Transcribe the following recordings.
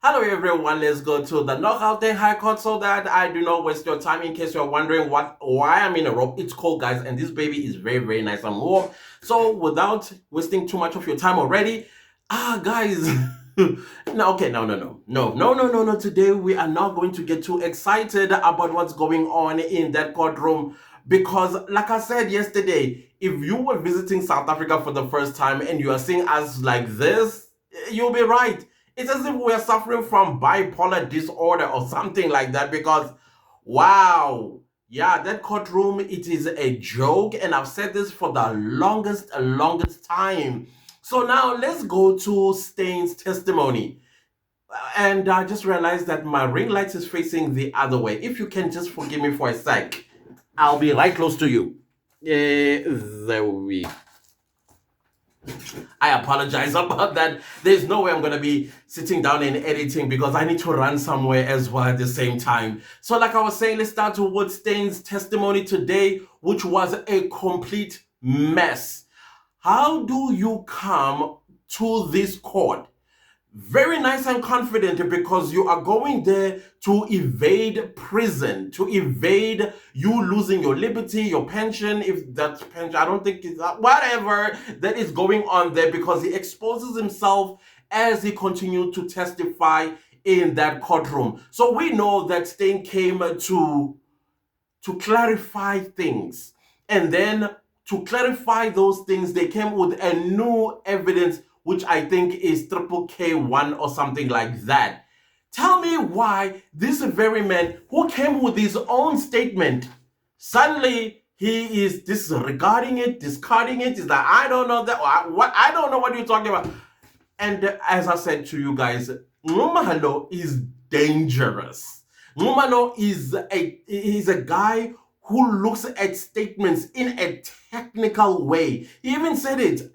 Hello everyone, let's go to the Knockout Day High Court so that I do not waste your time. In case you're wondering why I'm in a robe, it's cold guys, and this baby is very, very nice and warm. So without wasting too much of your time already, guys, no. Today we are not going to get too excited about what's going on in that courtroom because, like I said yesterday, if you were visiting South Africa for the first time and you are seeing us like this, you'll be right. It's as if we're suffering from bipolar disorder or something like that because, wow, yeah, that courtroom, it is a joke. And I've said this for the longest time. So now let's go to Steyn's testimony. And I just realized that my ring light is facing the other way. If you can just forgive me for a sec, I'll be right close to you. There we I apologize about that. There's no way I'm going to be sitting down and editing because I need to run somewhere as well at the same time. So like I was saying, let's start with Steyn's testimony today, which was a complete mess. How do you come to this court very nice and confident because you are going there to evade prison, to evade you losing your liberty, your pension, if that's pension, I don't think it's whatever that is going on there, because he exposes himself as he continued to testify in that courtroom. So we know that Steyn came to clarify things, and then to clarify those things, they came with a new evidence which I think is triple K1 or something like that. Tell me why this very man who came with his own statement, suddenly he is disregarding it, discarding it. Is that I don't know that what I don't know what you're talking about. And as I said to you guys, Ngumalo is dangerous. Ngumalo is a guy who looks at statements in a technical way. He even said it.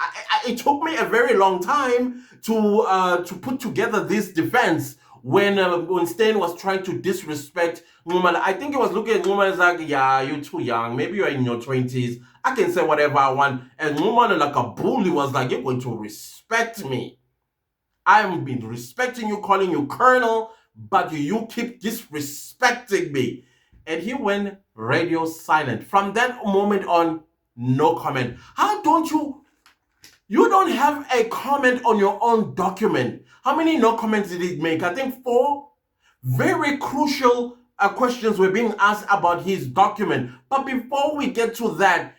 It took me a very long time to put together this defense when Steyn was trying to disrespect Ngumala. I think he was looking at Ngumala like, yeah, you're too young. Maybe you're in your 20s. I can say whatever I want. And Ngumala, like a bully, was like, you're going to respect me. I've been respecting you, calling you colonel, but you keep disrespecting me. And he went radio silent. From that moment on, no comment. How don't you don't have a comment on your own document? How many no comments did it make? I think 4 very crucial questions were being asked about his document. But before we get to that,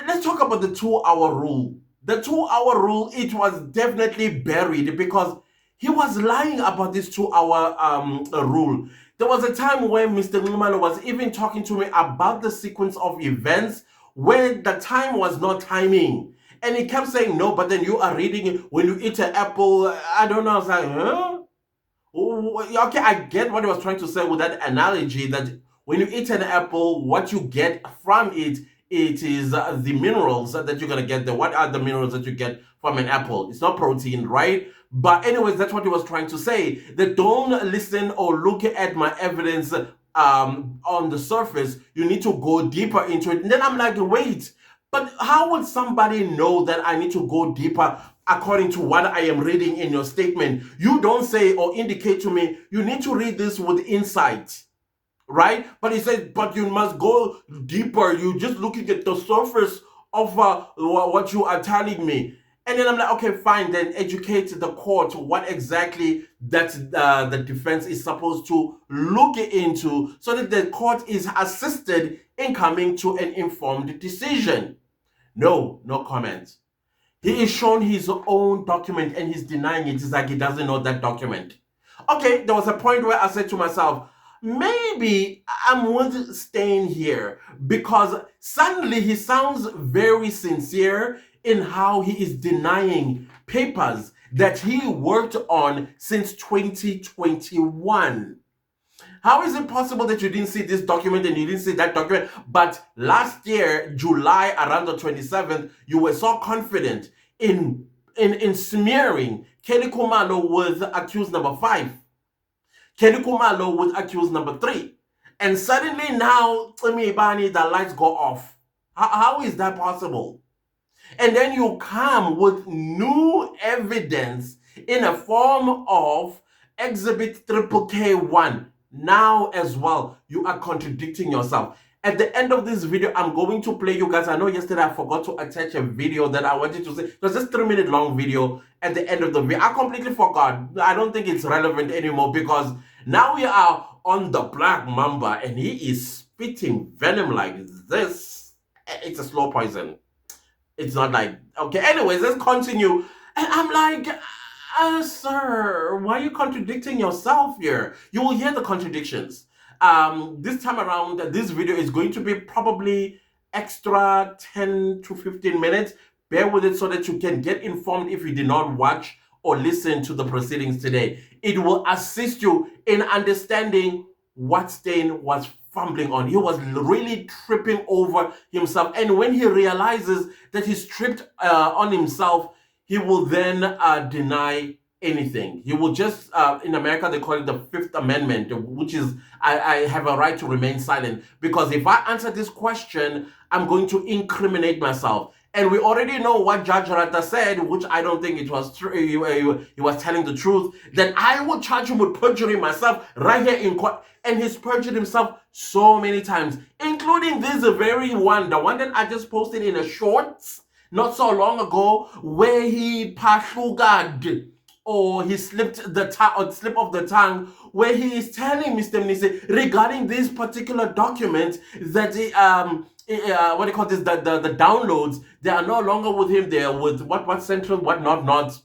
let's talk about the 2-hour rule. The 2-hour rule, it was definitely buried because he was lying about this 2-hour rule. There was a time when Mr. Ngumalo was even talking to me about the sequence of events where the time was not timing. And he kept saying, no, but then you are reading it when you eat an apple. I don't know. I was like, huh? Okay, I get what he was trying to say with that analogy that when you eat an apple, what you get from it, it is the minerals that you're gonna get there. What are the minerals that you get from an apple? It's not protein, right? But anyways, that's what he was trying to say. That don't listen or look at my evidence on the surface. You need to go deeper into it. And then I'm like, wait, but how would somebody know that I need to go deeper according to what I am reading in your statement? You don't say or indicate to me, you need to read this with insight, right? But he said, but you must go deeper. You just looking at the surface of what you are telling me. And then I'm like, okay, fine, then educate the court what exactly that the defense is supposed to look into so that the court is assisted in coming to an informed decision. No comment. He is shown his own document and he's denying it. It's like he doesn't know that document. Okay, there was a point where I said to myself, maybe I'm with Steyn here because suddenly he sounds very sincere in how he is denying papers that he worked on since 2021. How is it possible that you didn't see this document and you didn't see that document, but last year, July, around the 27th, you were so confident in smearing Kelly Kumalo with accused number 5, Kelly Kumalo with accused number 3, and suddenly now, the lights go off. How is that possible? And then you come with new evidence in a form of Exhibit triple K1. Now as well, you are contradicting yourself. At the end of this video, I'm going to play you guys. I know yesterday I forgot to attach a video that I wanted to say. It was just 3 minute long video at the end of the video. I completely forgot. I don't think it's relevant anymore because now we are on the Black Mamba and he is spitting venom like this. It's a slow poison. It's not like, okay, anyways, let's continue. And I'm like, sir, why are you contradicting yourself here? You will hear the contradictions. This time around, this video is going to be probably extra 10 to 15 minutes. Bear with it so that you can get informed if you did not watch or listen to the proceedings today. It will assist you in understanding what Steyn was fumbling on. He was really tripping over himself. And when he realizes that he's tripped on himself, he will then deny anything. He will just, in America, they call it the Fifth Amendment, which is, I have a right to remain silent. Because if I answer this question, I'm going to incriminate myself. And we already know what Judge Ratha said, which I don't think it was true. He was telling the truth. That I will charge him with perjury myself right here in court. And he's perjured himself so many times, including this very one, the one that I just posted in a shorts not so long ago, where he pashugad, or he slipped the slip of the tongue, where he is telling Mr. Mnisi regarding this particular document that what do you call this? The downloads, they are no longer with him. They are with what central, what not.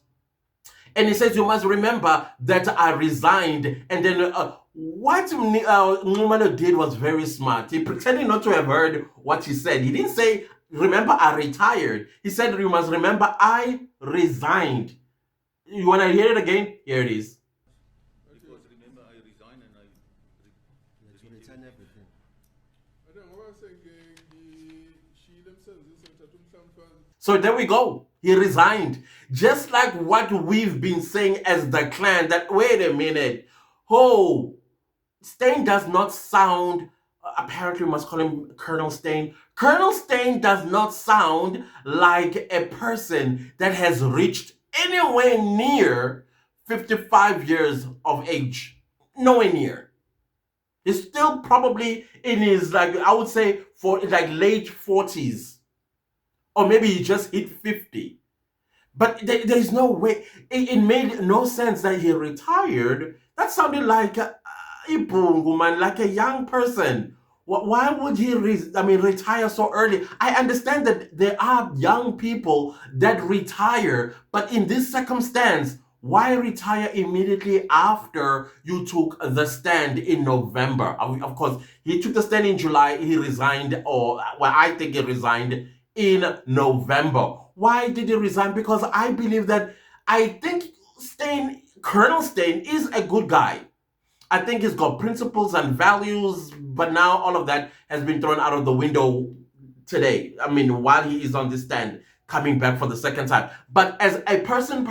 And he says, you must remember that I resigned. And then what Numano did was very smart. He pretended not to have heard what he said. He didn't say, remember, I retired. He said, you must remember, I resigned. You want to hear it again? Here it is. Because remember, I resigned and I resign everything. So there we go. He resigned. Just like what we've been saying as the clan, that, wait a minute. Oh, Steyn does not sound, apparently we must call him Colonel Steyn. Colonel Steyn does not sound like a person that has reached anywhere near 55 years of age. Nowhere near. He's still probably in his, like, I would say, for like late 40s. Or maybe he just hit 50. But there's no way. It made no sense that he retired. That sounded like like a young person. Why would he retire so early? I understand that there are young people that retire, but in this circumstance, why retire immediately after you took the stand in November? Of course, he took the stand in July, he resigned, or well, I think he resigned in November. Why did he resign? Because I believe that, I think Colonel Steyn is a good guy. I think he's got principles and values, but now all of that has been thrown out of the window today. I mean, while he is on the stand, coming back for the second time. But as a person,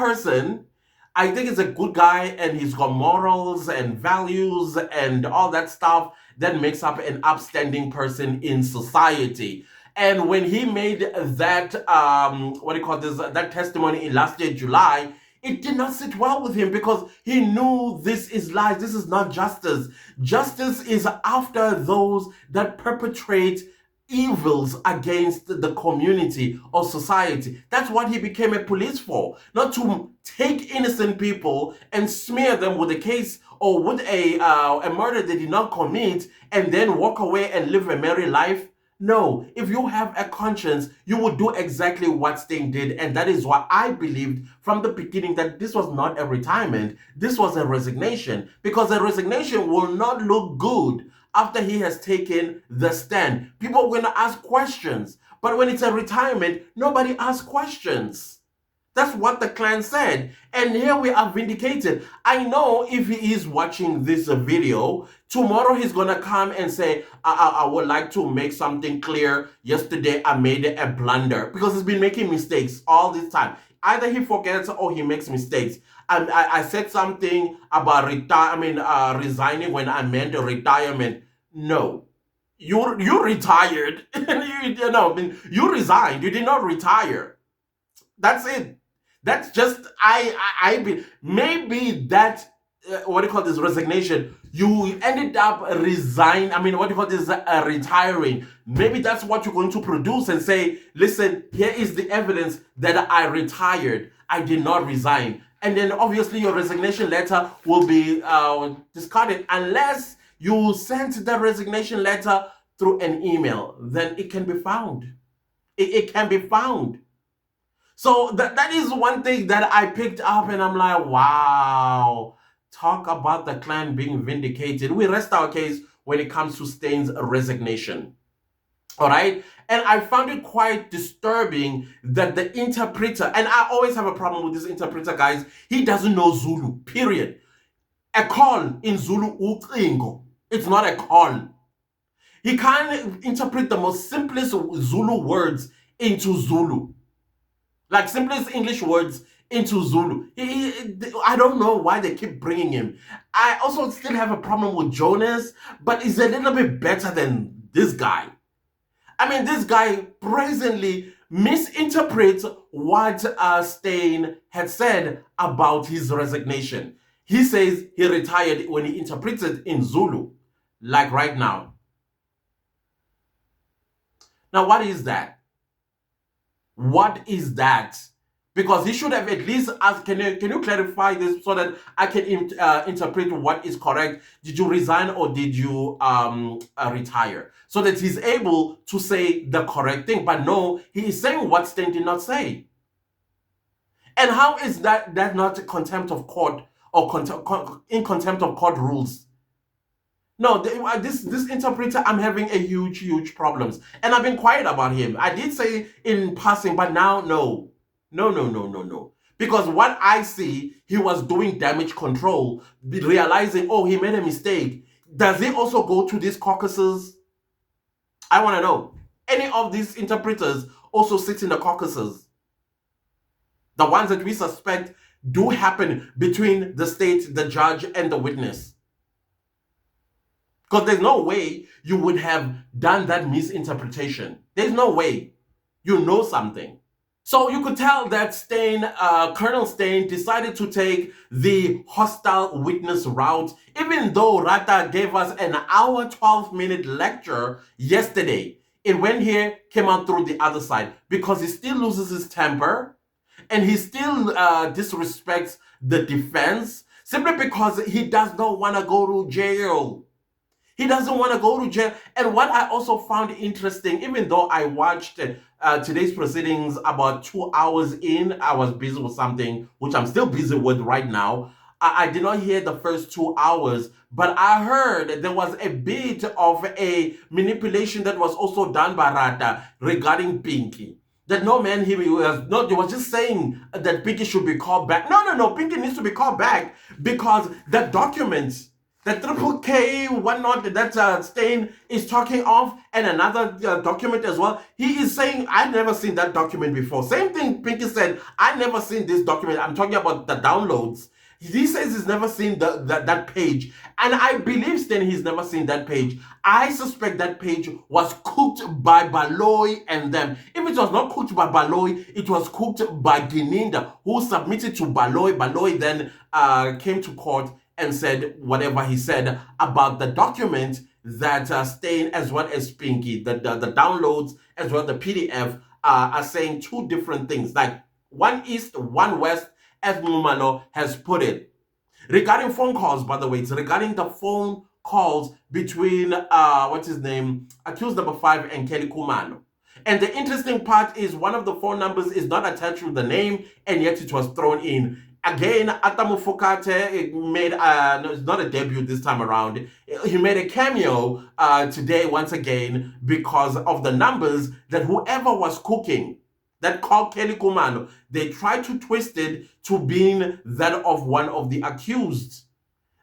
I think he's a good guy and he's got morals and values and all that stuff that makes up an upstanding person in society. And when he made that, that testimony in last year, July, it did not sit well with him because he knew this is lies. This is not justice. Justice is after those that perpetrate evils against the community or society. That's what he became a police for. Not to take innocent people and smear them with a case or with a murder they did not commit and then walk away and live a merry life. No, if you have a conscience, you would do exactly what Steyn did. And that is why I believed from the beginning that this was not a retirement. This was a resignation. Because a resignation will not look good after he has taken the stand. People are going to ask questions. But when it's a retirement, nobody asks questions. That's what the clan said. And here we are vindicated. I know if he is watching this video, tomorrow he's going to come and say, I would like to make something clear. Yesterday I made a blunder. Because he's been making mistakes all this time. Either he forgets or he makes mistakes. I said something about resigning when I meant a retirement. No. You retired. You resigned. You did not retire. That's it. That's just maybe that what do you call this, resignation, you ended up retiring. Maybe that's what you're going to produce and say, listen, here is the evidence that I retired, I did not resign. And then obviously your resignation letter will be discarded unless you sent the resignation letter through an email. Then it can be found. It can be found. So that is one thing that I picked up, and I'm like, wow, talk about the client being vindicated. We rest our case when it comes to Steyn's resignation. All right. And I found it quite disturbing that the interpreter, and I always have a problem with this interpreter, guys, he doesn't know Zulu, period. A call in Zulu, ucingo. It's not a call. He can't interpret the most simplest Zulu words into Zulu. Like simplest English words into Zulu. I don't know why they keep bringing him. I also still have a problem with Jonas, but he's a little bit better than this guy. I mean, this guy presently misinterprets what Steyn had said about his resignation. He says he retired when he interprets it in Zulu, like right now. Now, what is that? What is that? Because he should have at least asked, can you clarify this so that I can interpret what is correct? Did you resign or did you retire? So that he's able to say the correct thing. But no, he is saying what Steyn did not say. And how is that not contempt of court or in contempt of court rules? No, this interpreter, I'm having a huge problems. And I've been quiet about him. I did say in passing, but now, no. No. Because what I see, he was doing damage control, realizing, oh, he made a mistake. Does he also go to these caucuses? I want to know. Any of these interpreters also sit in the caucuses? The ones that we suspect do happen between the state, the judge, and the witness. Because there's no way you would have done that misinterpretation. There's no way. You know something. So you could tell that Steyn, Colonel Steyn, decided to take the hostile witness route, even though Ratha gave us an hour, 12-minute lecture yesterday. It went here, came out through the other side, because he still loses his temper and he still disrespects the defense simply because he does not want to go to jail. He doesn't want to go to jail. And what I also found interesting, even though I watched today's proceedings about 2 hours in, I was busy with something, which I'm still busy with right now. I did not hear the first 2 hours, but I heard there was a bit of a manipulation that was also done by Ratha regarding Pinky. That no, man, he was just saying that Pinky should be called back. No, Pinky needs to be called back because the documents, the triple K, whatnot, that Steyn is talking of, and another document as well. He is saying, I've never seen that document before. Same thing Pinky said, I've never seen this document. I'm talking about the downloads. He says he's never seen that page. And I believe Steyn he's never seen that page. I suspect that page was cooked by Baloy and them. If it was not cooked by Baloy, it was cooked by Gininda, who submitted to Baloy. Baloy then came to court and said whatever he said about the document that Steyn as well as Pinky, the downloads as well the PDF are saying two different things, like one east, one west, as Mumalo has put it. Regarding phone calls, by the way, it's regarding the phone calls between what's his name, accused number 5 and Kelly Kumano. And the interesting part is one of the phone numbers is not attached to the name, and yet it was thrown in. Again, Atamu Fokate made, no, it's not a debut this time around. He made a cameo today once again because of the numbers that whoever was cooking that called Kelly Kumano, they tried to twist it to being that of one of the accused.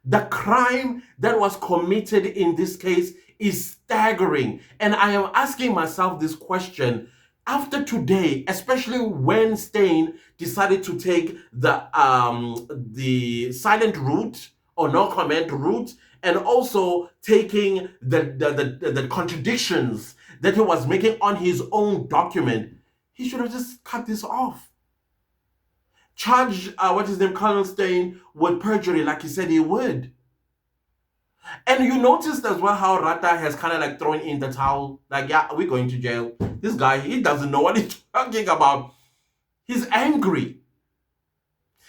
The crime that was committed in this case is staggering. And I am asking myself this question. After today, especially when Steyn decided to take the silent route or no comment route, and also taking the contradictions that he was making on his own document, he should have just cut this off. charge what is his name, Colonel Steyn, with perjury like he said he would. And you noticed as well how Ratha has kind of like thrown in the towel. Like, yeah, we're going to jail. This guy, he doesn't know what he's talking about. He's angry.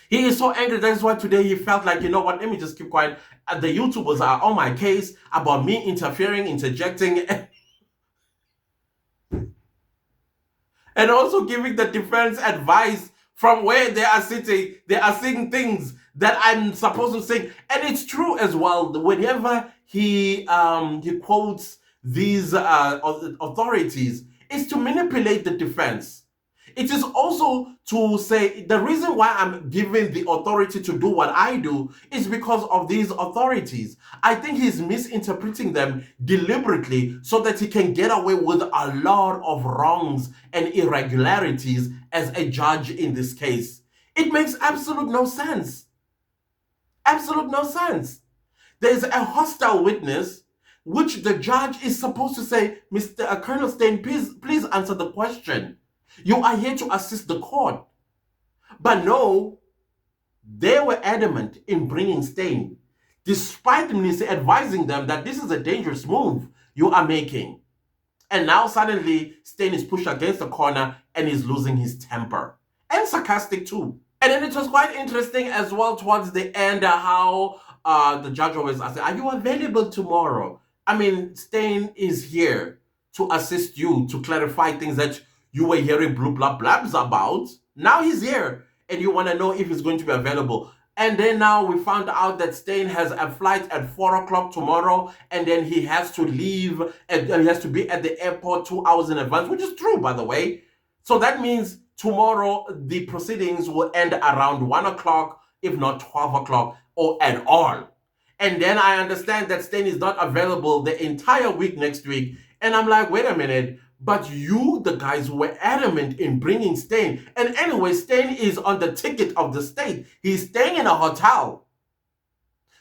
He is so angry. That's why today he felt like, you know what, let me just keep quiet. The YouTubers are on my case about me interfering, interjecting, and also giving the defense advice from where they are sitting. They are saying things that I'm supposed to say. And it's true as well. Whenever he quotes these authorities, it's to manipulate the defense. It is also to say the reason why I'm given the authority to do what I do is because of these authorities. I think he's misinterpreting them deliberately so that he can get away with a lot of wrongs and irregularities as a judge in this case. It makes absolute no sense. Absolute no sense. There's a hostile witness which the judge is supposed to say, Mr. Colonel Steyn, please answer the question. You are here to assist the court. But no, they were adamant in bringing Steyn, despite the minister advising them that this is a dangerous move you are making. And now suddenly Steyn is pushed against the corner and is losing his temper. And sarcastic too. And then it was quite interesting as well towards the end how the judge always asked, are you available tomorrow? I mean, Steyn is here to assist you, to clarify things that you were hearing blah blabs about. Now he's here and you want to know if he's going to be available. And then now we found out that Steyn has a flight at 4 o'clock tomorrow, and then he has to leave and he has to be at the airport 2 hours in advance, which is true, by the way. So that means tomorrow the proceedings will end around 1 o'clock, if not 12 o'clock or at all. And then I understand that Steyn is not available the entire week next week. And I'm like, wait a minute. But you, the guys, were adamant in bringing Steyn. And anyway, Steyn is on the ticket of the state. He's staying in a hotel.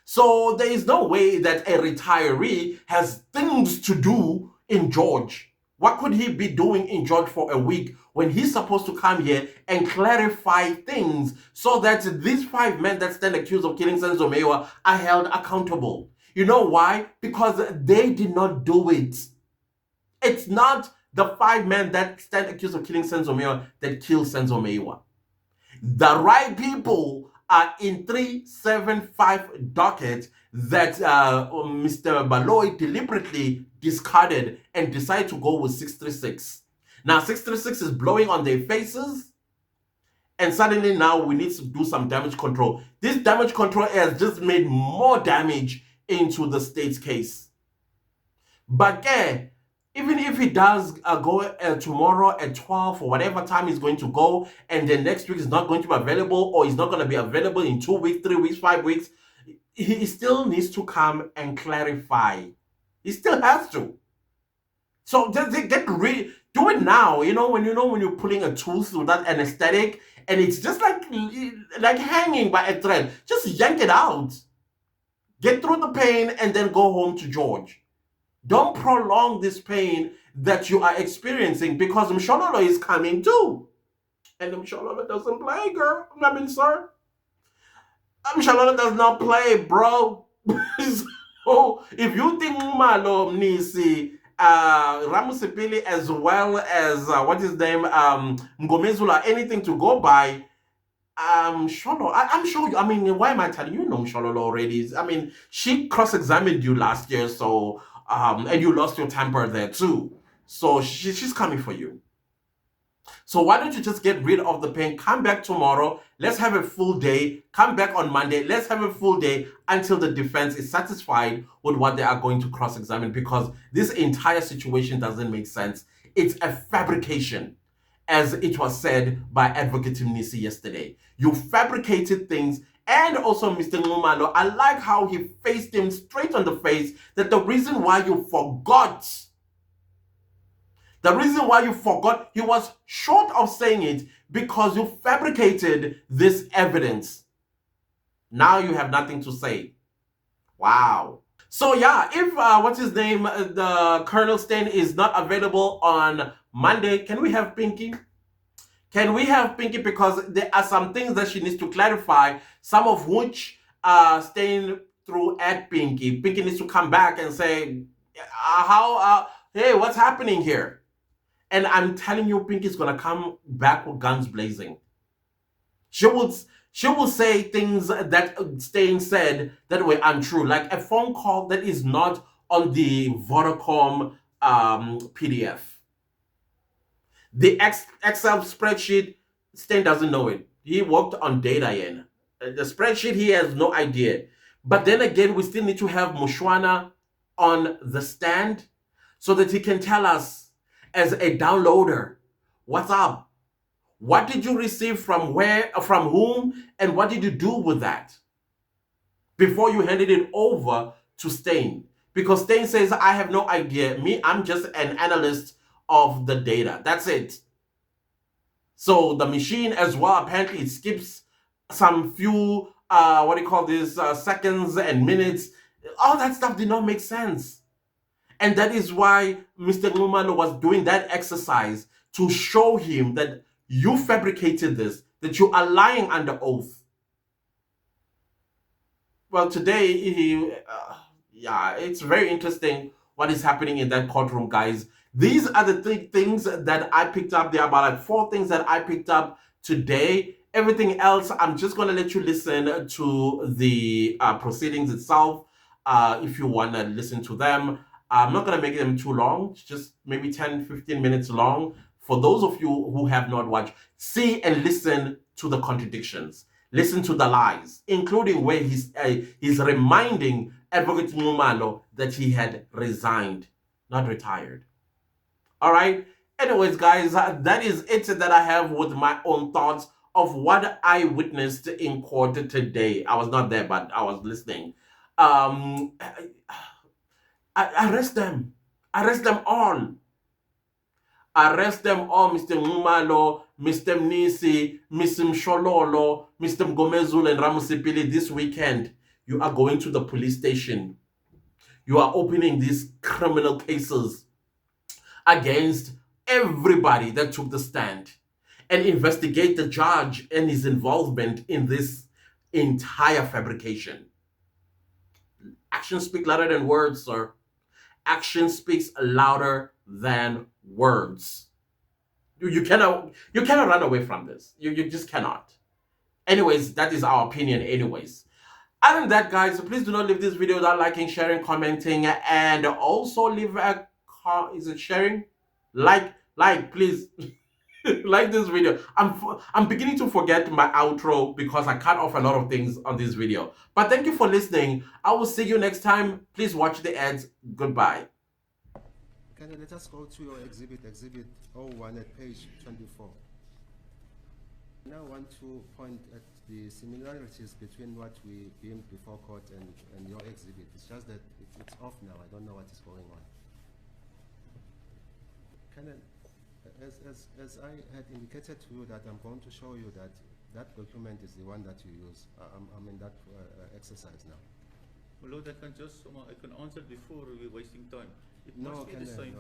So there is no way that a retiree has things to do in George. What could he be doing in George for a week when he's supposed to come here and clarify things so that these 5 men that stand accused of killing Senzo Mewa are held accountable? You know why? Because they did not do it. It's not the 5 men that stand accused of killing Senzo Mewa that killed Senzo Mewa. The right people are in 375 docket that Mr. Baloy deliberately discarded and decided to go with 636. Now 636 is blowing on their faces, and suddenly now we need to do some damage control. This damage control has just made more damage into the state's case. But even if he does go tomorrow at 12 or whatever time he's going to go, and then next week is not going to be available, or he's not going to be available in 2 weeks, 3 weeks, 5 weeks, he still needs to come and clarify. He still has to. So just do it now. You know when you're pulling a tool through that anesthetic and it's just like hanging by a thread. Just yank it out. Get through the pain and then go home to George. Don't prolong this pain that you are experiencing, because Mshololo is coming too. And Mshololo doesn't play, girl. I mean, sir. Mshololo does not play, bro. So if you think Malo Nisi, Ramusipili, as well as what is his name, Mgomezula, anything to go by, Sholo, I'm sure you, I mean, why am I telling you? You know Shololo already. I mean, she cross-examined you last year, so and you lost your temper there too. So she's coming for you. So why don't you just get rid of the pain? Come back tomorrow. Let's have a full day. Come back on Monday. Let's have a full day until the defense is satisfied with what they are going to cross-examine, because this entire situation doesn't make sense. It's a fabrication, as it was said by Advocate Nisi yesterday. You fabricated things. And also, Mr. Ngumalo, I like how he faced him straight on the face, that the reason why you forgot, he was short of saying it because you fabricated this evidence. Now you have nothing to say. Wow. So yeah, if the Colonel Steyn is not available on Monday, can we have Pinky? Can we have Pinky? Because there are some things that she needs to clarify, some of which Steyn through at Pinky. Pinky needs to come back and say, hey, what's happening here? And I'm telling you, Pinky's gonna come back with guns blazing. She will say things that Steyn said that were untrue, like a phone call that is not on the Vodacom PDF. The Excel spreadsheet, Steyn doesn't know it. He worked on data in. The spreadsheet, he has no idea. But then again, we still need to have Mushwana on the stand so that he can tell us as a downloader, what's up? What did you receive from where, from whom, and what did you do with that before you handed it over to Steyn? Because Steyn says, I have no idea. Me, I'm just an analyst of the data. That's it. So the machine as well, apparently it skips some few, what do you call this, seconds and minutes. All that stuff did not make sense. And that is why Mr. Ngumalo was doing that exercise to show him that you fabricated this, that you are lying under oath. Well, today, yeah, it's very interesting what is happening in that courtroom, guys. These are the three things that I picked up. There are about like 4 things that I picked up today. Everything else, I'm just going to let you listen to the proceedings itself if you want to listen to them. I'm not going to make them too long, just maybe 10, 15 minutes long. For those of you who have not watched, see and listen to the contradictions. Listen to the lies, including where he's reminding Advocate Ngumalo that he had resigned, not retired. All right. Anyways, guys, that is it that I have with my own thoughts of what I witnessed in court today. I was not there, but I was listening. Arrest them. Arrest them all. Arrest them all, Mr. Ngumalo, Mr. Mnisi, Mr. Mshololo, Mr. Mgomezul, and Ramusipili this weekend. You are going to the police station. You are opening these criminal cases against everybody that took the stand and investigate the judge and his involvement in this entire fabrication. Actions speak louder than words, sir. Action speaks louder than words. You cannot run away from this. You just cannot. Anyways, that is our opinion anyways. Other than that, guys, please do not leave this video without liking, sharing, commenting, and also leave a is it sharing? Like, please. Like this video. I'm beginning to forget my outro because I cut off a lot of things on this video. But thank you for listening. I will see you next time. Please watch the ads. Goodbye. Can you let us go to your exhibit 01 at page 24. I now want to point at the similarities between what we deemed before court and your exhibit. It's just that it's off now. I don't know what is going on. Can I, as I had indicated to you that I'm going to show you that that document is the one that you use. I'm in that exercise now. Well, Lord, I can answer before we're wasting time. It No, must be the same.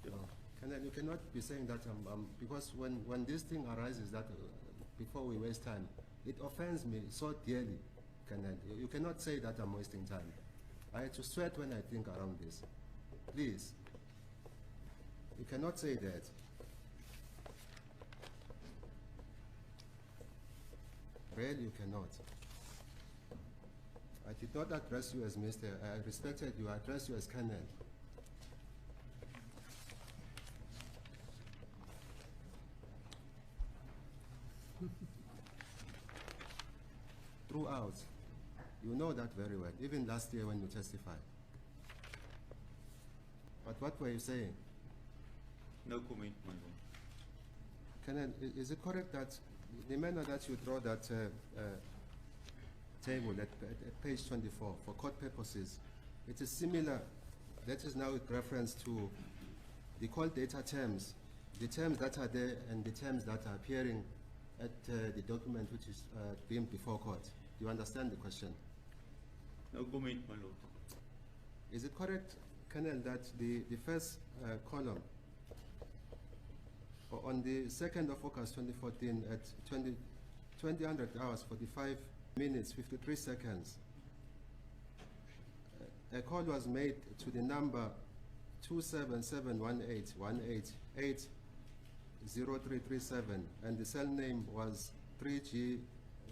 You cannot be saying that because when this thing arises that before we waste time, it offends me so dearly. You cannot say that I'm wasting time. I had to sweat when I think around this. Please. You cannot say that. Really, you cannot. I did not address you as Mr. I respected you. I addressed you as Colonel. Throughout, you know that very well, even last year when you testified. But what were you saying? No comment, my lord. Colonel, is it correct that the manner that you draw that table at page 24 for court purposes, it is similar, that is now with reference to the call data terms, the terms that are there and the terms that are appearing at the document which is deemed before court. Do you understand the question? No comment, my lord. Is it correct, Colonel, that the first column On the 2nd of August 2014 at 2000 hours 45 minutes 53 seconds, a call was made to the number 27718188037 and the cell name was 3G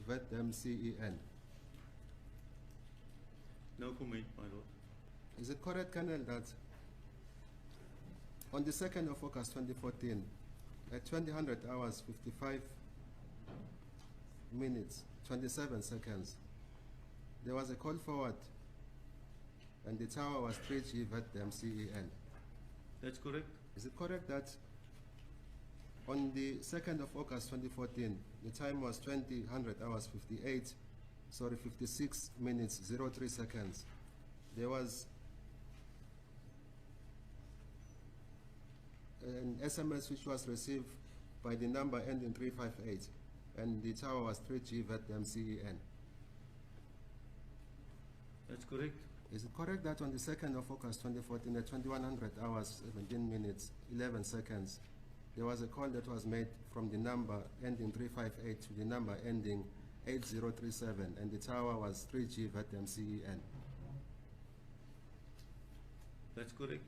Vietnam CEN. No comment, my lord. Is it correct, Colonel, that on the 2nd of August 2014 at 2000 hours 55 minutes 27 seconds, there was a call forward and the tower was 3G Vietnam CEN? That's correct. Is it correct that on the 2nd of August 2014, the time was 2000 hours 56 minutes 03 seconds, there was an SMS which was received by the number ending 358 and the tower was 3G Vietnam CEN? That's correct. Is it correct that on the 2nd of August 2014 at 2100 hours 17 minutes 11 seconds, there was a call that was made from the number ending 358 to the number ending 8037 and the tower was 3G Vietnam CEN? That's correct.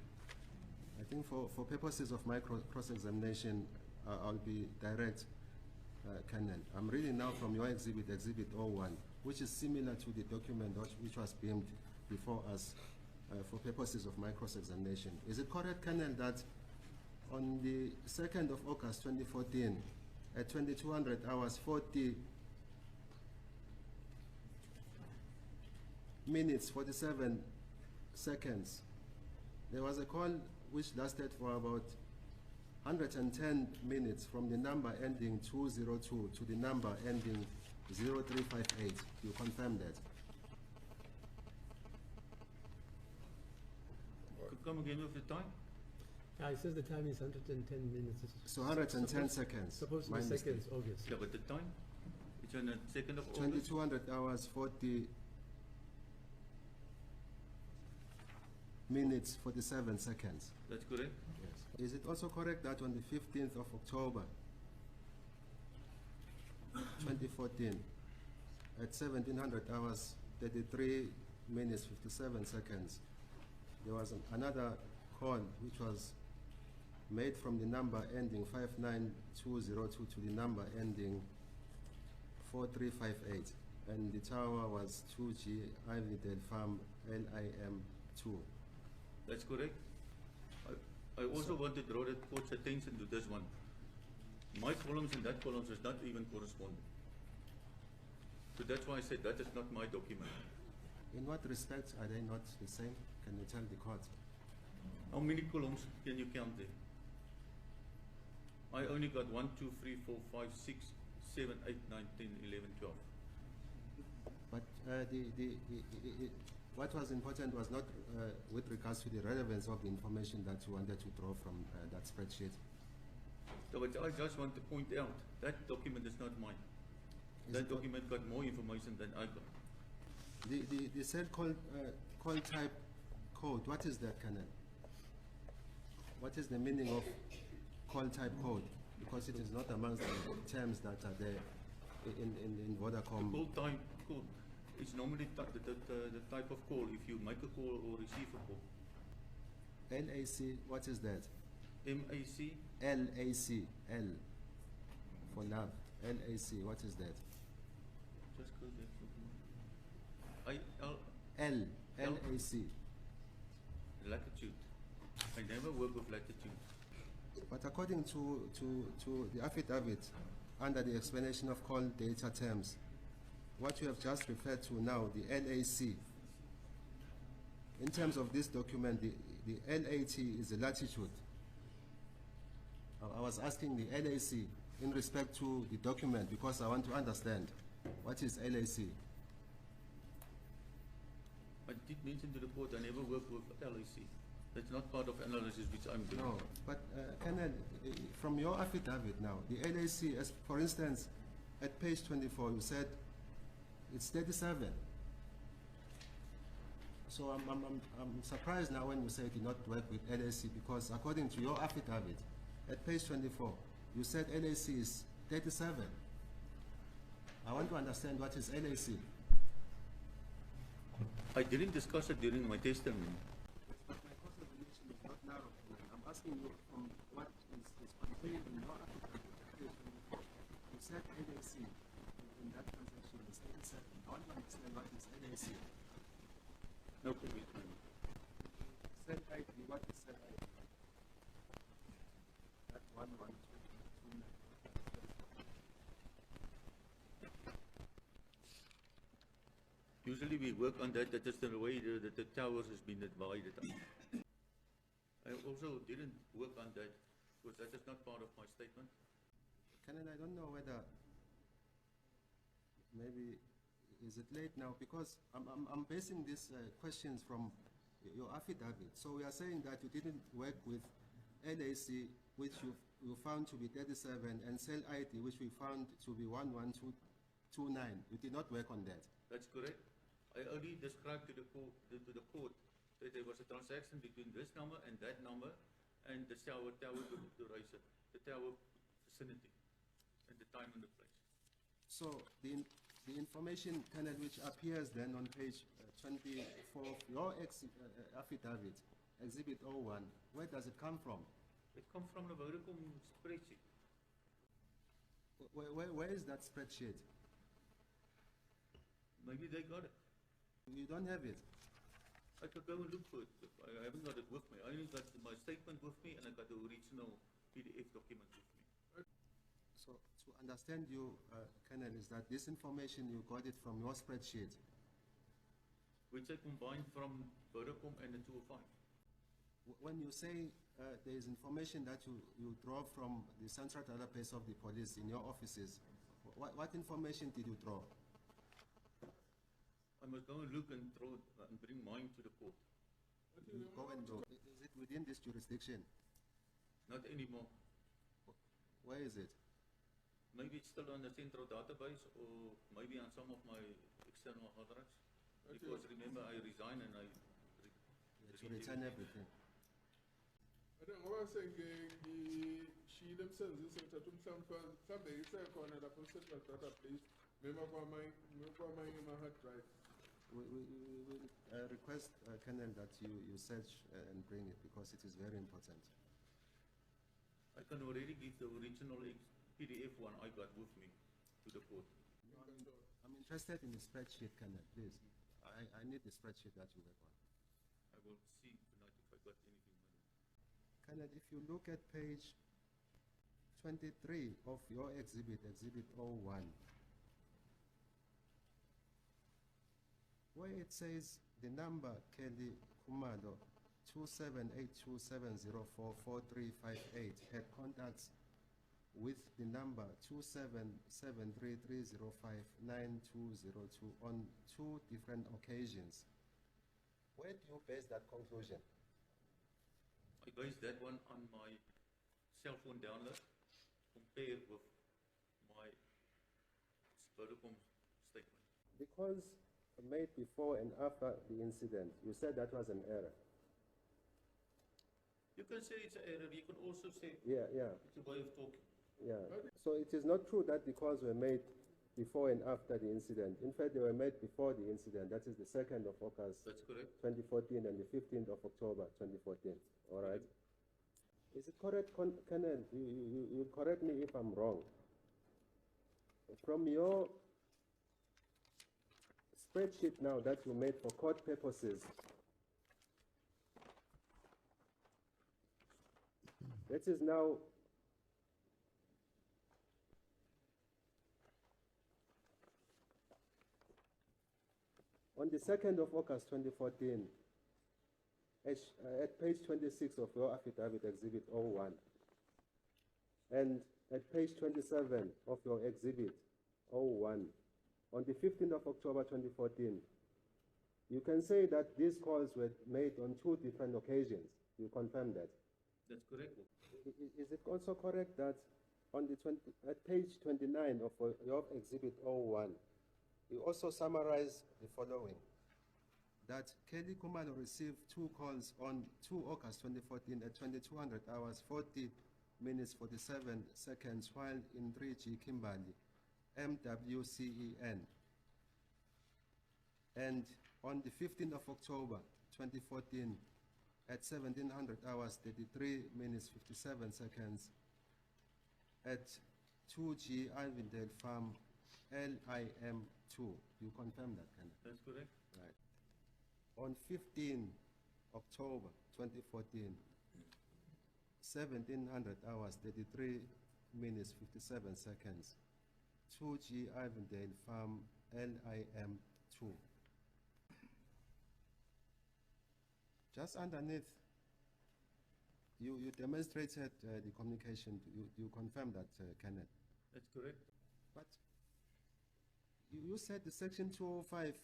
I think for purposes of my cross-examination, I'll be direct, Colonel. I'm reading now from your exhibit, Exhibit 01, which is similar to the document which was beamed before us for purposes of my cross-examination. Is it correct, Colonel, that on the 2nd of August 2014, at 2200 hours 40 minutes 47 seconds, there was a call which lasted for about 110 minutes from the number ending 202 to the number ending 0358. You confirm that? Come again with the time? Yeah, it says the time is 110 minutes. So 110 seconds. Supposed to My be mistake. seconds, August. Yeah, but the time? It's on the 2nd of August. 2200 hours 40 minutes 47 seconds. That's correct. Yes. Is it also correct that on the 15th of October 2014 at 1700 hours 33 minutes 57 seconds, there was another call which was made from the number ending 59202 to the number ending 4358 and the tower was 2G Ivydale Farm LIM2? That's correct. I also want to draw the court's attention to this one. My columns and that columns is not even corresponding. So that's why I said that is not my document. In what respects are they not the same? Can you tell the court? How many columns can you count there? I only got 1, 2, 3, 4, 5, 6, 7, 8, 9, 10, 11, 12. But what was important was not with regards to the relevance of the information that you wanted to draw from that spreadsheet. So but I just want to point out that document is not mine. That document got more information than I got. The said call type code, what is that, Colonel? What is the meaning of call type code? Because it is not amongst the terms that are there in Vodacom. Call type code is normally the type of call if you make a call or receive a call. LAC, what is that? MAC, LAC, L for love. LAC, what is that? just go there. LAC. Latitude. I never work with latitude. But according to the affidavit, under the explanation of call data terms, what you have just referred to now, the LAC, in terms of this document, the LAT is the latitude. I was asking the LAC in respect to the document because I want to understand what is LAC. I did mention to the court I never work with LAC. That's not part of analysis which I'm doing. No, but Colonel, from your affidavit now, the LAC, as for instance, at page 24, you said it's 37. So I'm surprised now when you say you did not work with LAC because according to your affidavit, at page 24, You said LAC is 37. I want to understand what is LAC. I didn't discuss it during my testimony. But my cross-examination is not narrow. I'm asking you from what is contained in your application. You said LAC in that transaction is 87. I want to understand what is LAC. No problem. Cell ID, what is cell ID? That 11229. Usually we work on that. That is the way that the towers has been divided up. I also didn't work on that because that is not part of my statement. Canon, I don't know whether maybe is it late now, because I'm basing these questions from your affidavit. So we are saying that you didn't work with LAC, which you found to be 37, and cell ID, which we found to be 11229. You did not work on that. That's correct. I only described to the court that there was a transaction between this number and that number, and the tower duration, the tower vicinity, and the time and the place. So the information, Canon, which appears then on page 24 of your affidavit, Exhibit 01, where does it come from? It comes from the Vodacom spreadsheet. Where is that spreadsheet? Maybe they got it. You don't have it. I could go and look for it. I haven't got it with me. I only got my statement with me, and I got the original PDF document with me. So to understand you, Canon, is that this information you got it from your spreadsheet? Which I combined from Vodacom and the 205. When you say there is information that you draw from the central database of the police in your offices, what information did you draw? I must go and look and draw and bring mine to the court. You go and draw. Is it within this jurisdiction? Not anymore. Where is it? Maybe it's still on the central database, or maybe on some of my external hard drives. Because remember, I resigned and I To return everything. I don't know what I'm saying. She themselves is saying that some days I call it a central database. Remember my hard drive. We request, Canon, that you search and bring it, because it is very important. I can already give the original PDF one I got with me to the court. I'm interested in the spreadsheet, Canon, please. I need the spreadsheet that you work on. I will see tonight if I got anything. Canon, if you look at page 23 of your exhibit 01, where it says the number Kelly Kumalo 278270444358 had contacts with the number 277330599202 on 2 different occasions. Where do you base that conclusion? I based that one on my cell phone download compared with my Vodacom statement. Because made before and after the incident, you said that was an error. You can say it's an error. You can also say Yeah. it's a way of talking. Yeah. So it is not true that the calls were made before and after the incident. In fact, they were made before the incident. That is the 2nd of August, That's correct. 2014, and the 15th of October, 2014. All right. Is it correct, Canon? You correct me if I'm wrong. From your spreadsheet now that you made for court purposes, that is now on the 2nd of August 2014, at page 26 of your affidavit, Exhibit 01, and at page 27 of your Exhibit 01, on the 15th of October 2014, you can say that these calls were made on 2 different occasions. You confirm that? That's correct. Is it also correct that on the at page 29 of your Exhibit 01, you also summarize the following: that Kelly Kumalo received 2 calls on 2 August 2014 at 2200 hours 40 minutes 47 seconds, while in 3G Kimberley, MWCEN. And on the 15th of October 2014, at 1700 hours, 33 minutes 57 seconds, at 2G Ivendale Farm, LIM2. You confirm that, Ken? That's correct. Right. On 15 October 2014, 1700 hours, 33 minutes 57 seconds, 2G Ivendale Farm, LIM2. Just underneath, you demonstrated the communication. You confirmed that, Kenneth. That's correct. But you said the section 205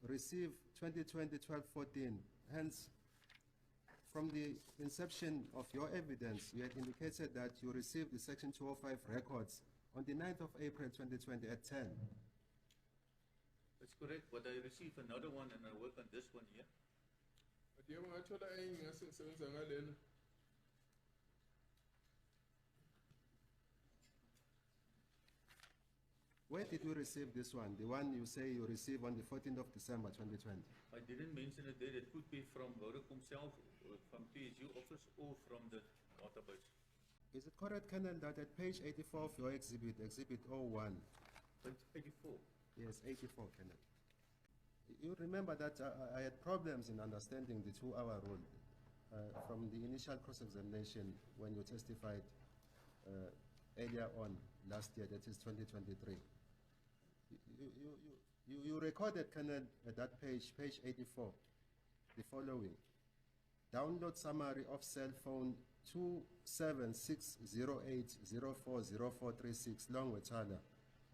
received 2020-12-14. Hence, from the inception of your evidence, you had indicated that you received the section 205 records on the 9th of April 2020 at 10. That's correct. But I received another one and I work on this one here. But you wangathola enye ngisebenza ngalena. Where did you receive this one? The one you say you received on the 14th of December 2020? I didn't mention it there. It could be from Vodacom self, or from PSU office, or from the database. Is it correct, Colonel, that at page 84 of your exhibit 01, Page 84. yes, 84, Colonel. You remember that I had problems in understanding the 2-hour rule from the initial cross-examination when you testified earlier on last year, that is 2023. You recorded, Colonel, at that page 84, the following. Download summary of cell phone 27608040436 long with Ratha.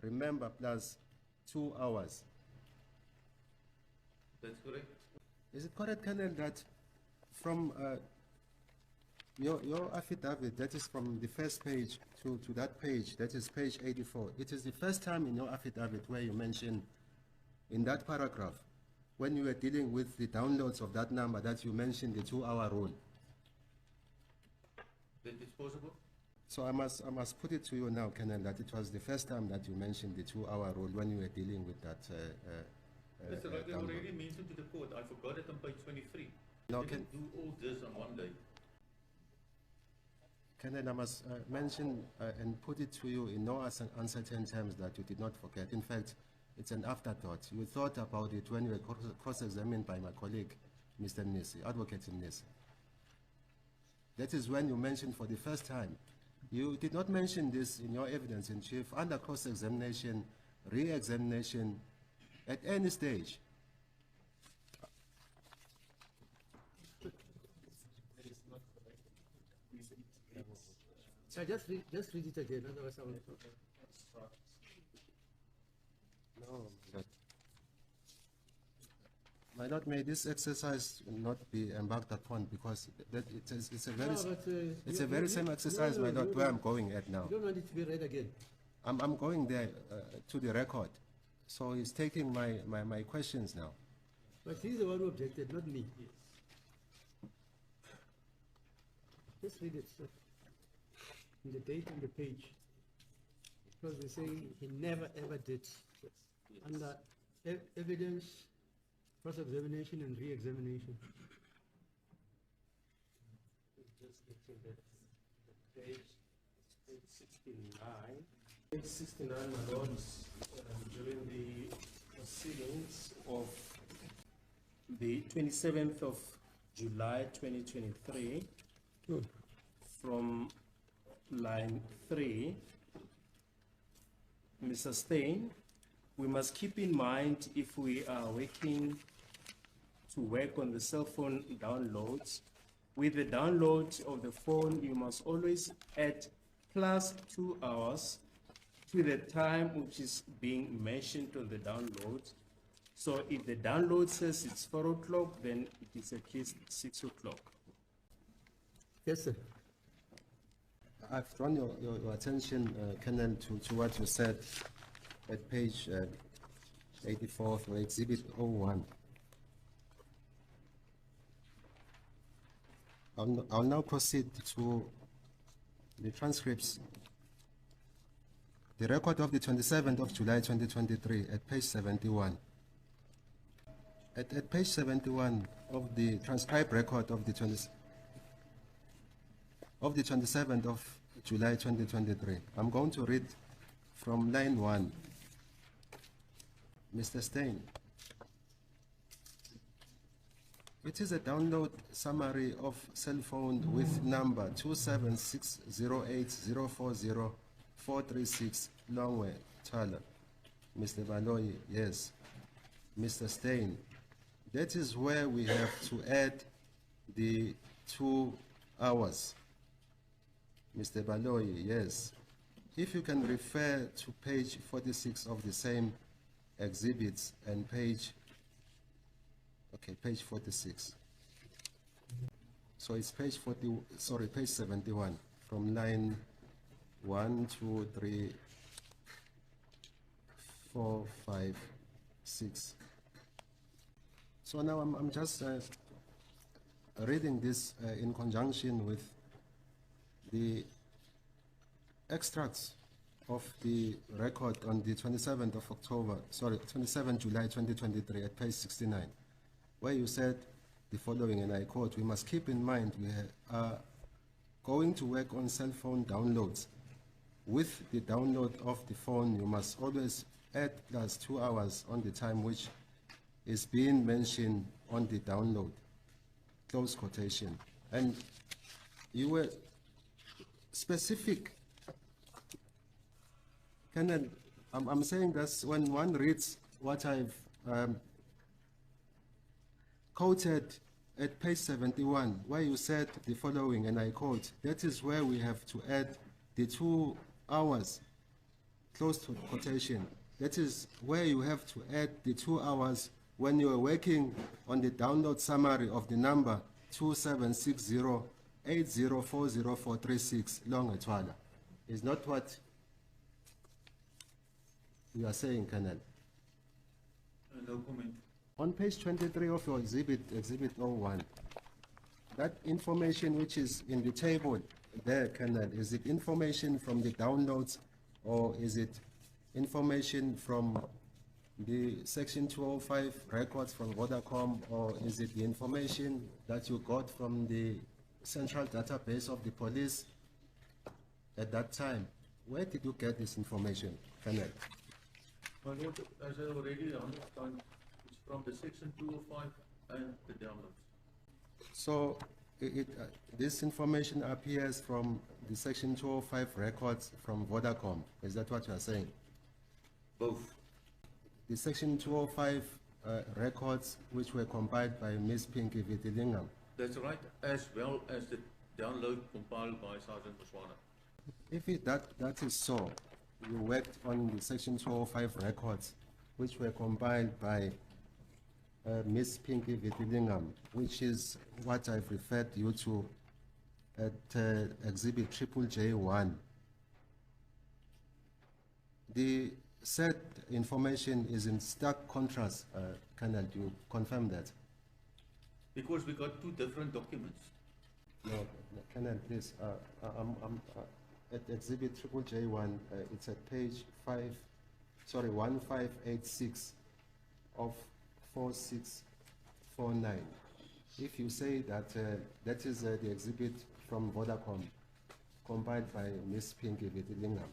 Remember, plus 2 hours. That's correct. Is it correct, Colonel, that from your affidavit, that is from the first page to that page, that is page 84, it is the first time in your affidavit where you mention in that paragraph, when you were dealing with the downloads of that number, that you mentioned the 2-hour rule? That is possible? So I must put it to you now, Colonel, that it was the first time that you mentioned the 2-hour rule when you were dealing with that Mr. Ratha, I download. already mentioned to the court. I forgot it on page 23. No, I didn't do all this on one day. Colonel, I must mention and put it to you in no uncertain terms that you did not forget. In fact, it's an afterthought. You thought about it when you were cross-examined by my colleague, Mr. Nisi, Advocate Nisi. That is when you mentioned for the first time. You did not mention this in your evidence in chief, under cross-examination, re-examination, at any stage. So just read it again, otherwise I will. No, my Lord, may this exercise not be embarked upon, because it's a very same exercise, my Lord, where I'm going at now. You don't want it to be read again. I'm going there to the record. So he's taking my questions now. But he's the one who objected, not me. Just read it, sir. The date on the page. Because they say he never ever did. Under evidence, cross-examination and re-examination. Just looking at page 69. Page 69, my lords, during the proceedings of the 27th of July 2023, from line 3, Mr. Steyn, we must keep in mind, if we are working to work on the cell phone downloads, with the download of the phone, you must always add plus 2 hours to the time which is being mentioned on the download. So if the download says it's 4 o'clock, then it is at least 6 o'clock. Yes, sir. I've drawn your attention, Colonel, to what you said at page 84 for Exhibit 01. I'll now proceed to the transcripts, the record of the 27th of July 2023 at page 71. At page 71 of the transcribed record of the 27th of July 2023, I'm going to read from line 1. Mr. Steyn, it is a download summary of cell phone with number 27608040436 Longway, Thala. Mr. Baloyi, yes. Mr. Steyn, that is where we have to add the 2 hours. Mr. Baloyi, yes. If you can refer to page 46 of the same exhibits and page 46. So it's page 71 from line 1, 2, 3, 4, 5, 6. So now I'm just reading this in conjunction with the extracts of the record on the 27th July 2023 at page 69, where you said the following, and I quote, "We must keep in mind we are going to work on cell phone downloads. With the download of the phone, you must always add plus 2 hours on the time which is being mentioned on the download," close quotation. And you were specific. I'm saying that when one reads what I've quoted at page 71, where you said the following, and I quote, "That is where we have to add the 2 hours," close to quotation. That is where you have to add the 2 hours when you are working on the download summary of the number 27608040436 Long Etwala. Is not what you are saying, Colonel. No comment. On page 23 of your exhibit 01, that information which is in the table there, Colonel, is it information from the downloads or is it information from the Section 205 records from Vodacom, or is it the information that you got from the central database of the police at that time? Where did you get this information, Colonel? My Lord, as I already understand, it's from the Section 205 and the downloads. So this information appears from the Section 205 records from Vodacom. Is that what you are saying? Both. The Section 205 records which were compiled by Ms. Pinky Vitilingam. That's right, as well as the download compiled by Sergeant Botswana. If that is so, you worked on the Section 205 records which were compiled by Ms. Pinky Vitilingam, which is what I've referred you to at exhibit J1. The said information is in stark contrast. Colonel, do you confirm that? Because we got 2 different documents. No, Colonel, please. I'm at exhibit J1. It's at page 1586 of 4649. If you say that that is the exhibit from Vodacom, compiled by Ms. Pinky Vitilingam,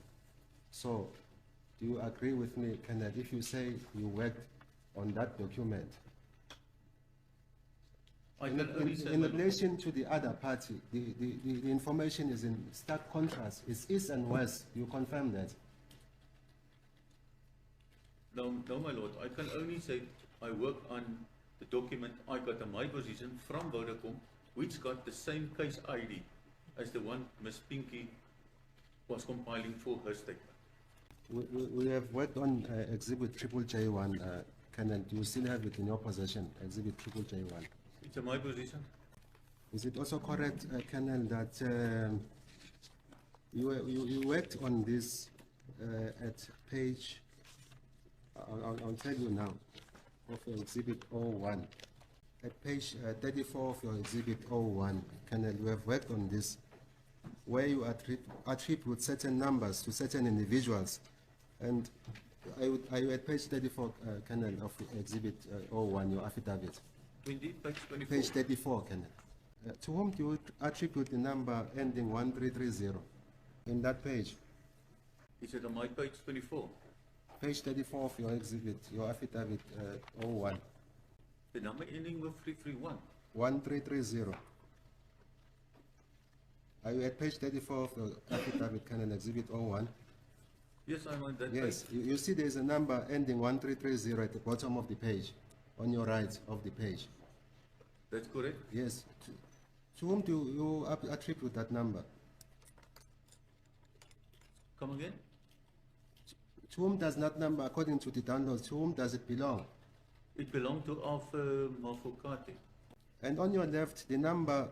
so do you agree with me, Colonel, if you say you worked on that document? In relation to the other party, the information is in stark contrast. It's east and west. You confirm that? No, my Lord, I can only say I worked on the document I got in my position from Vodacom, which got the same case ID as the one Ms. Pinky was compiling for her statement. We have worked on exhibit J1. Colonel, do you still have it in your possession, exhibit J1? It's in my position. Is it also correct, Colonel, that you worked on this at page, I'll tell you now, of your exhibit 01. At page 34 of your exhibit 01, Colonel, you have worked on this where you attribute certain numbers to certain individuals. And are you at page 34, Colonel, of Exhibit 01, your affidavit? Indeed, page 24. Page 34, Colonel. To whom do you attribute the number ending 1330 in that page? Is it on my page 24? Page 34 of your exhibit, your affidavit 01, The number ending with 331. 1330. Are you at page 34 of your affidavit, Colonel, exhibit 01? Yes, I'm on that Yes, page. you see there's a number ending 1330 at the bottom of the page, on your right of the page. That's correct. Yes. To whom do you attribute that number? Come again? To whom does that number, according to the downloads, to whom does it belong? It belonged to Alpha Mafokate. And on your left, the number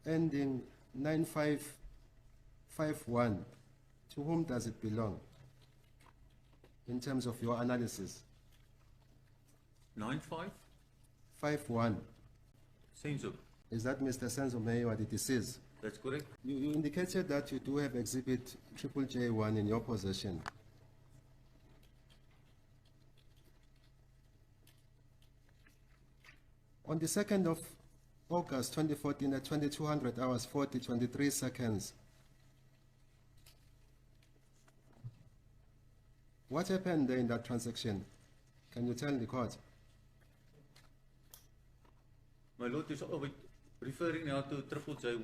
ending 9551, to whom does it belong in terms of your analysis? 95? 51. Senzo. Is that Mr. Senzo Mayor, the deceased? That's correct. You indicated that you do have exhibit J1 in your possession. On the 2nd of August 2014 at 2200 hours 23 seconds, what happened there in that transaction? Can you tell the court? My Lord, is referring now to J1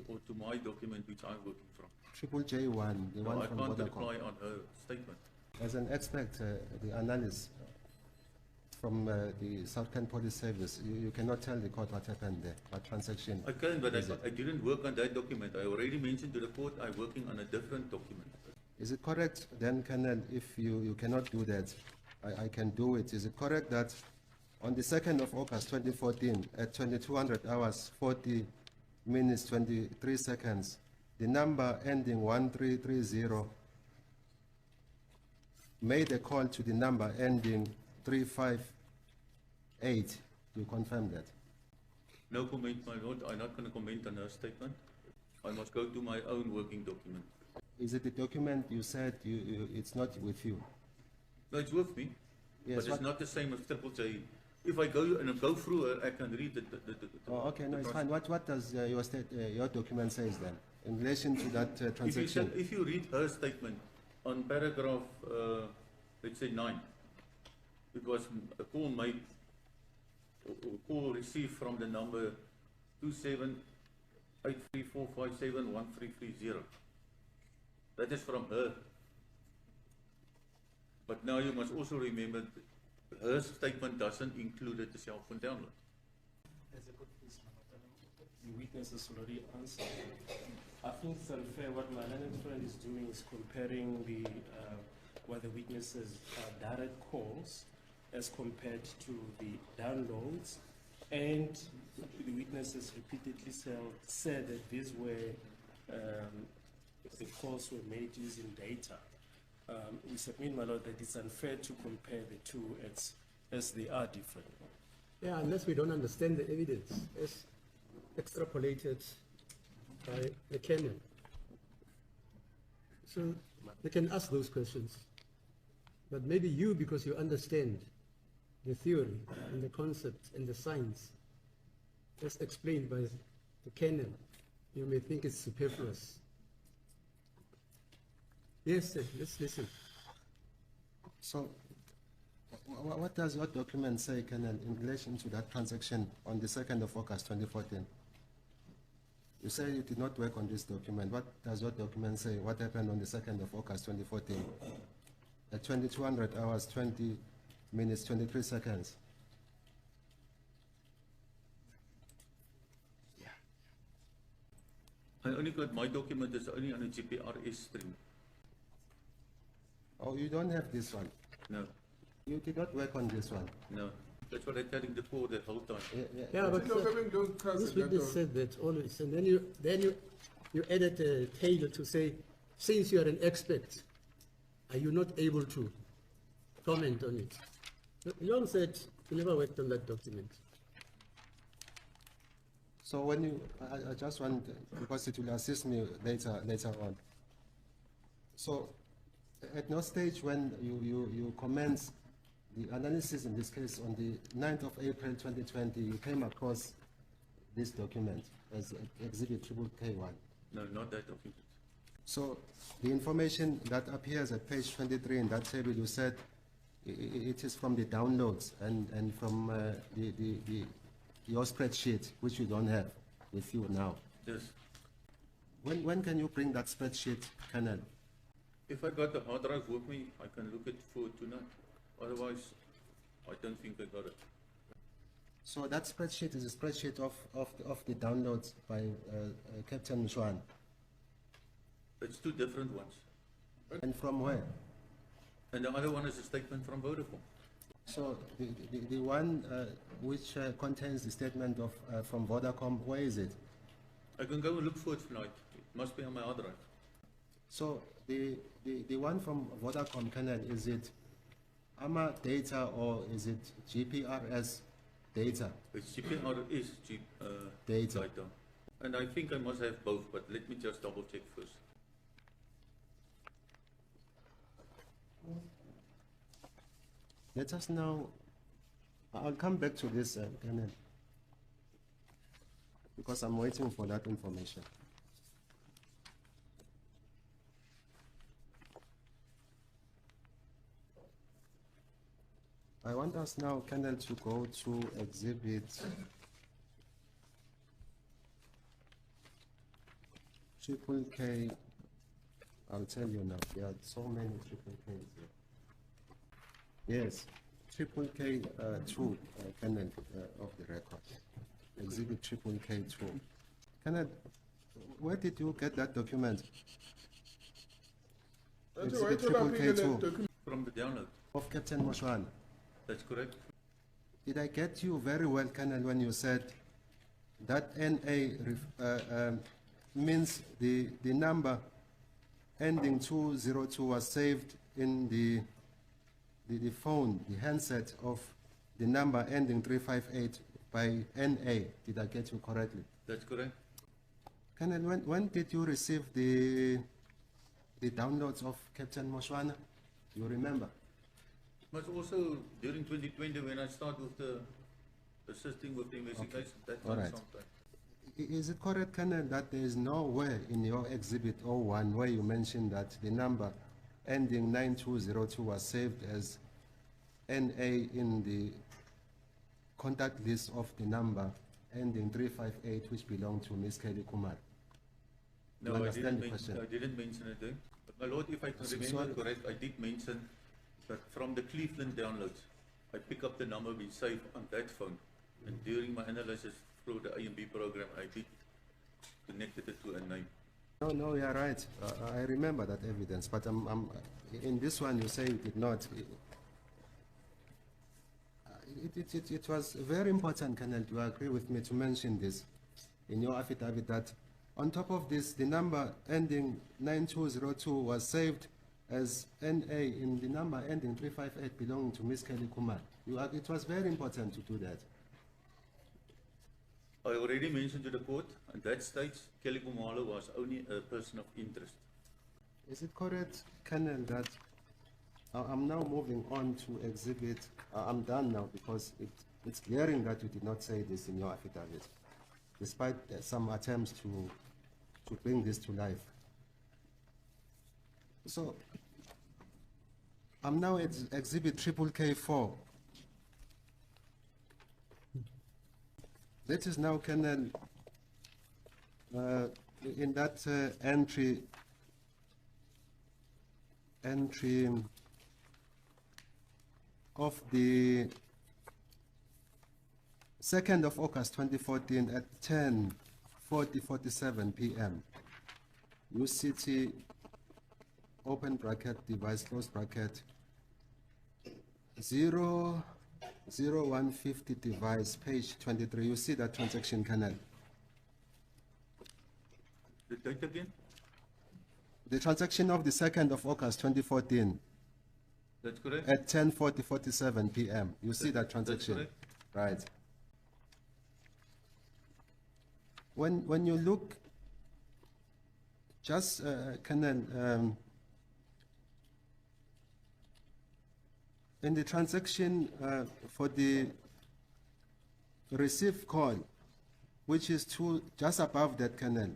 or to my document which I'm working from? J1, the No, one I from can't Vodacom. reply on her statement. As an expert, the analyst from the Southern Police Service, you cannot tell the court what happened there, what transaction. I can, but is it? I didn't work on that document. I already mentioned to the court I'm working on a different document. Is it correct then, Colonel, if you cannot do that, I can do it. Is it correct that on the 2nd of August 2014 at 2200 hours 40 minutes 23 seconds, the number ending 1330 made a call to the number ending 358. Do you confirm that? No comment, my Lord. I'm not going to comment on her statement. I must go to my own working document. Is it the document you said it's not with you? No, it's with me, Yes, but it's what- not the same as J. If I go through her, I can read the Oh, okay, no, the it's process. fine. What does your document says then in relation to that transaction? If you read her statement on paragraph, let's say 9, it was a call made, or call received from the number 278345713330. That is from her. But now you must also remember her statement doesn't include the cell phone download. As a good the witness has already answered. I think it's unfair. What my learned friend is doing is comparing the what the witnesses direct calls as compared to the downloads, and the witnesses repeatedly said that these were the calls were made using data. We submit, my Lord, that it's unfair to compare the two as they are different. Yeah, unless we don't understand the evidence as extrapolated by the canon. So they can ask those questions. But maybe you, because you understand the theory and the concept and the science as explained by the canon, you may think it's superfluous. Yes, sir, let's listen. So, what does your document say, Colonel, in relation to that transaction on the 2nd of August 2014? You say you did not work on this document. What does your document say? What happened on the 2nd of August 2014? At 2200 hours, 20 minutes, 23 seconds. I only got my document is only on a GPRS stream. Oh, you don't have this one. No, You did not work on this one. no. That's what I'm telling the court the whole time. Yeah, but No, Kevin, don't cast this it witness that said that always, and then you added a table to say, since you are an expert, are you not able to comment on it? Young said he never worked on that document. So when you, I just want, because it will assist me later on. So at no stage when you commence the analysis in this case on the 9th of April 2020, you came across this document as Exhibit K1. No, not that document. So the information that appears at page 23 in that table, you said it is from the downloads and from your spreadsheet, which you don't have with you now. Yes. When can you bring that spreadsheet, Colonel? If I got the hard drive with me, I can look at for tonight. Otherwise, I don't think I got it. So that spreadsheet is a spreadsheet of the downloads by Captain Mshwan. It's two different ones. And from where? And the other one is a statement from Vodacom. So the one which contains the statement of from Vodacom, where is it? I can go and look for it tonight. It must be on my hard drive. So the one from Vodacom, Colonel, is it AMA data or is it GPRS data? It's GPRS Data. data. And I think I must have both, but let me just double check first. Let us now, I'll come back to this, Colonel, because I'm waiting for that information. I want us now, Colonel, to go to Exhibit K. I'll tell you now, there are so many Ks here. Yes, K2, Colonel, of the record. Exhibit K2. Colonel, where did you get that document? Exhibit K2 From the download. of Captain Mshwan. That's correct. Did I get you very well, Colonel, when you said that NA means the number ending 202 was saved in the phone, the handset of the number ending 358 by NA? Did I get you correctly? That's correct. Colonel, when did you receive the downloads of Captain Mshwana? Do you remember? But also during 2020 when I started with the assisting with the investigation, that All was right. sometime. Is it correct, Colonel, that there is nowhere in your Exhibit 01 where you mentioned that the number ending 9202 was saved as NA in the contact list of the number ending 358, which belonged to Miss Kelly Kumar? You No, I understand didn't, the question? I didn't mention it there. But my lord, if I can So- remember so- correct, I did mention that from the Cleveland downloads, I pick up the number we save on that phone. And during my analysis through the A&B program, I did connected it to a name. No, you are right. I remember that evidence, but in this one you say you did not. It was very important, Colonel, you agree with me to mention this in your affidavit that on top of this, the number ending 9202 was saved as NA in the number ending 358 belonging to Miss Kelly Kumar. It was very important to do that. I already mentioned to the court, and that states Kelly Kumalo was only a person of interest. Is it correct, Colonel, that I'm now moving on to exhibit, I'm done now because it's glaring that you did not say this in your affidavit, despite some attempts to bring this to life. So, I'm now at exhibit K4. That is now, Colonel, in that entry of the 2nd of August 2014 at 10:47 p.m. UCT open bracket device close bracket 00150 device page 23. You see that transaction, Colonel? The date again? The transaction of the 2nd of August 2014 That's correct? at 10:47 p.m. You see that transaction? correct. Right. when you look, just Colonel, in the transaction for the received call, which is just above that Colonel,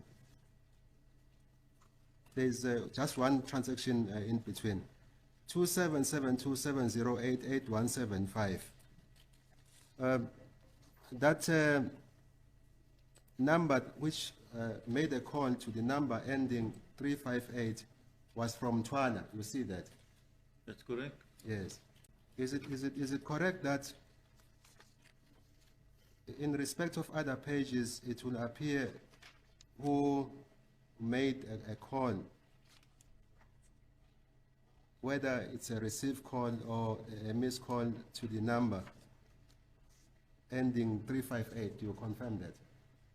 there's just one transaction in between, 277270888175. That number which made a call to the number ending 358 was from Twana. You see that? That's correct. Yes. Is it correct that in respect of other pages it will appear who made a call, whether it's a received call or a missed call to the number ending 358? Do you confirm that?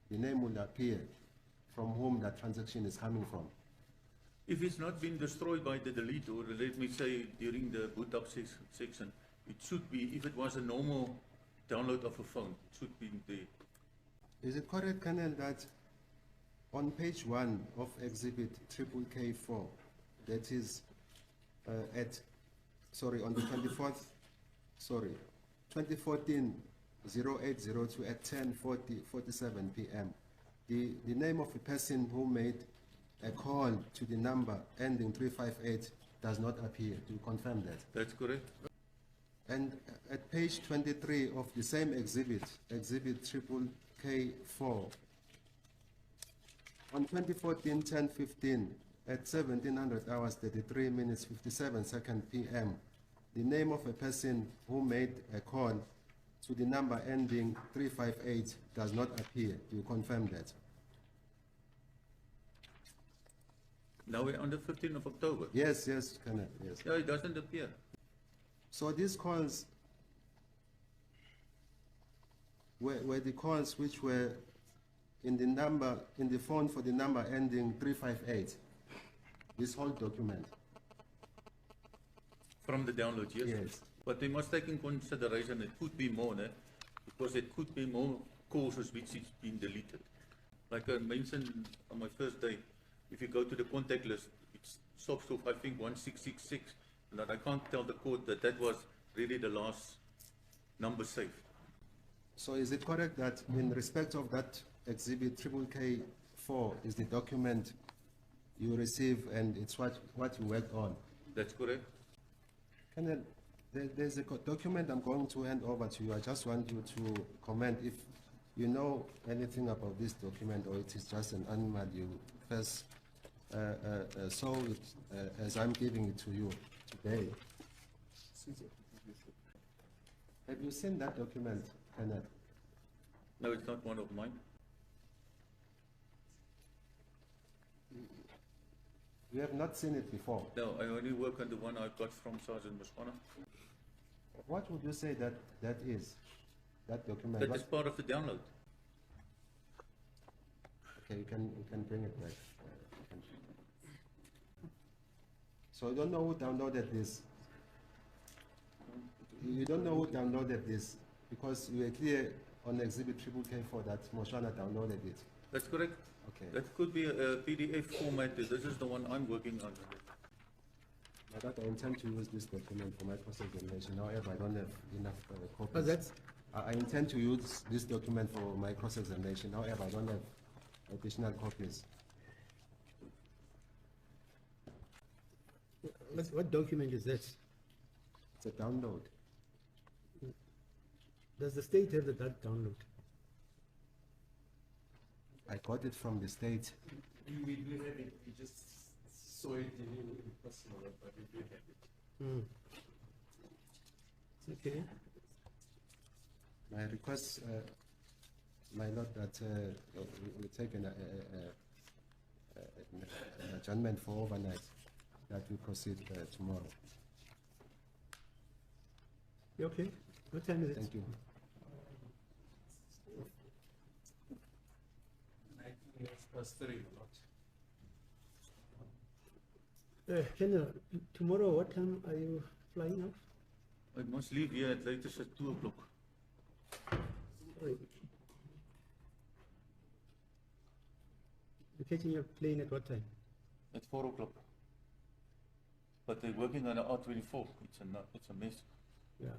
The name will appear from whom that transaction is coming from. If it's not been destroyed by the delete, or let me say during the boot up section, it should be, if it was a normal download of a phone, it should be there. Is it correct, Colonel, that on page 1 of exhibit K4, that is on the 24th, 2014-0802 at 10:47 p.m., the name of the person who made a call to the number ending 358 does not appear. Do you confirm that? That's correct. And at page 23 of the same exhibit, exhibit K4, on 2014-10:15 at 1700 hours 33 minutes 57 seconds p.m., the name of a person who made a call to the number ending 358 does not appear. Do you confirm that? Now we're on the 15th of October. Yes, Colonel, yes. Yeah, it doesn't appear. So these calls were the calls which were in the phone for the number ending 358. This whole document. From the download, yes. Yes. But we must take in consideration it could be more, né? Because it could be more courses which is being deleted. Like I mentioned on my first day, if you go to the contact list, it stops off, I think, 1666. And that I can't tell the court that that was really the last number saved. So is it correct that in respect of that exhibit K4 is the document you receive and it's what you worked on? That's correct. Colonel, there's a document I'm going to hand over to you. I just want you to comment if you know anything about this document or it is just an animal you first saw it as I'm giving it to you today. Have you seen that document, Colonel? No, it's not one of mine. You have not seen it before. No, I only work on the one I got from Sergeant Muscona. What would you say that is, that document? That is part of the download. Okay, you can bring it back. So you don't know who downloaded this? You don't know who downloaded this because you were clear on exhibit K4 that Moshana downloaded it. That's correct. Okay. That could be a PDF format. This is the one I'm working on. Now that I intend to use this document for my cross-examination. However, I don't have enough copies. But that's, I intend to use this document for my cross-examination. However, I don't have additional copies. what document is that? It's a download. Does the state have that download? I got it from the state. We do have it, we just saw it in personal, but we do have it. Okay. My request, my lord, that we take an adjournment for overnight, that we proceed tomorrow. You okay? What time is it? Thank you. 3. General, tomorrow what time are you flying out? I must leave here at latest at 2 o'clock. Sorry. catching your plane at what time? At 4 o'clock. But they're working on an R24. It's a mess. Yeah.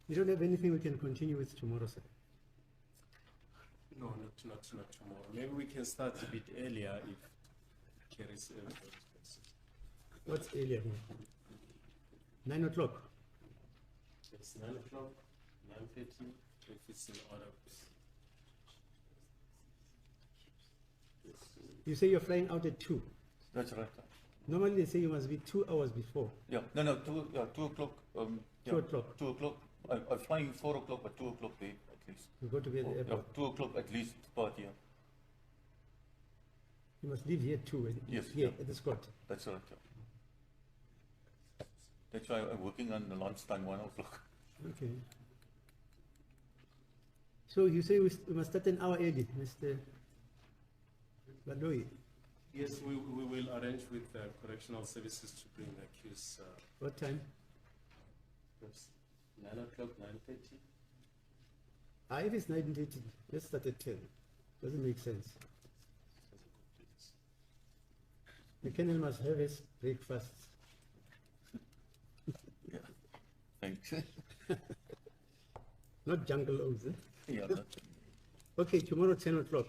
You don't have anything we can continue with tomorrow, sir? No, not tomorrow. Maybe we can start a bit earlier if carries What's earlier here? 9 o'clock? It's 9 o'clock, 9:30, if it's in order. You say you're flying out at 2. That's right. Normally they say you must be 2 hours before. Yeah, no, 2 o'clock. 2 o'clock. 2 o'clock. I'm flying 4 o'clock, but 2 o'clock there at least. You go to be at the Yeah, airport. 2 o'clock at least, part here. You must leave here at 2. Yes, Here yeah. at the Scott. That's right. Yeah. That's why I'm working on the lunchtime, 1 o'clock. Okay. So you say we must start an hour early, Mr. Badoi. Yes, we will arrange with correctional services to bring the accused. What time? Perhaps 9 o'clock, 9:30. If it's 9:30, let's start at 10. Doesn't make sense. The colonel must have his breakfast. Yeah. Thanks. Not jungle oats, eh? Yeah. Okay, tomorrow 10 o'clock.